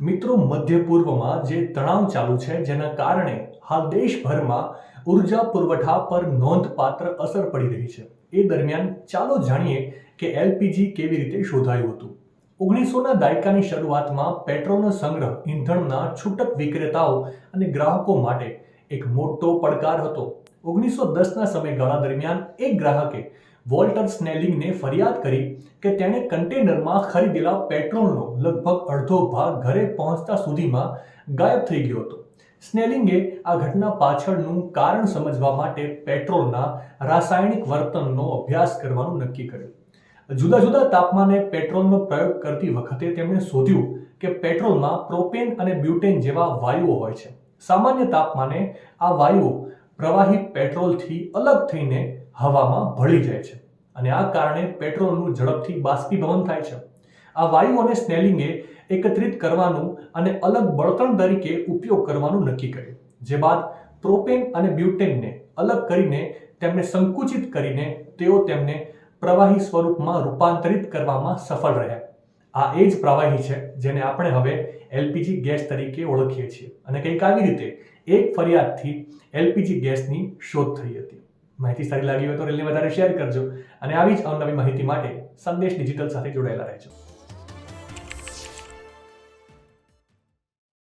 મિત્રો, મધ્ય પૂર્વમાં જે તણાવ ચાલુ છે જેના કારણે હાલ દેશભરમાં ઉર્જા પુરવઠા પર નોંધપાત્ર અસર પડી રહી છે. એ દરમિયાન ચાલો જાણીએ કે એલપીજી કેવી રીતે શોધાયું હતું. 1900ના દાયકાની શરૂઆતમાં પેટ્રોલનો સંગ્રહ ઇંધણના છૂટક વિક્રેતાઓ અને ગ્રાહકો માટે એક મોટો પડકાર હતો. 1910ના સમયગાળા દરમિયાન એક ગ્રાહકે વોલ્ટર સ્નેલિંગને ફરિયાદ કરી કે તેણે કન્ટેનરમાં ખરીદેલા પેટ્રોલનો લગભગ અડધો ભાગ ઘરે પહોંચતા સુધીમાં ગાયબ થઈ ગયો હતો. સ્નેલિંગે આ ઘટના પાછળનું કારણ સમજવા માટે પેટ્રોલના રાસાયણિક વર્તનનો અભ્યાસ કરવાનું નક્કી કર્યું. જુદા જુદા તાપમાને પેટ્રોલનો પ્રયોગ કરતી વખતે તેમણે શોધ્યું કે પેટ્રોલમાં પ્રોપેન અને બ્યુટેન જેવા વાયુઓ હોય છે. સામાન્ય તાપમાને આ વાયુઓ પ્રવાહી પેટ્રોલથી અલગ થઈને હવામાં ભળી જાય છે અને આ કારણે પેટ્રોલનું ઝડપથી બાષ્પીભવન થાય છે. આ વાયુઓને સ્નેલિંગે એકત્રિત કરવાનું અને અલગ બળતણ તરીકે ઉપયોગ કરવાનું નક્કી કર્યું. જે બાદ પ્રોપેન અને બ્યુટેનને અલગ કરીને તેમને સંકુચિત કરીને તેઓ તેમને પ્રવાહી સ્વરૂપમાં રૂપાંતરિત કરવામાં સફળ રહ્યા. આ એ જ પ્રવાહી છે જેને આપણે હવે એલપીજી ગેસ તરીકે ઓળખીએ છીએ અને કંઈક આવી રીતે એક ફરિયાદથી એલપીજી ગેસની શોધ થઈ હતી. માહિતી સારી લાગી હોય તો રીલને વધારે શેર કરજો અને આવી જ અવનવી માહિતી માટે સંદેશ ડિજિટલ સાથે જોડાયેલા રહેજો.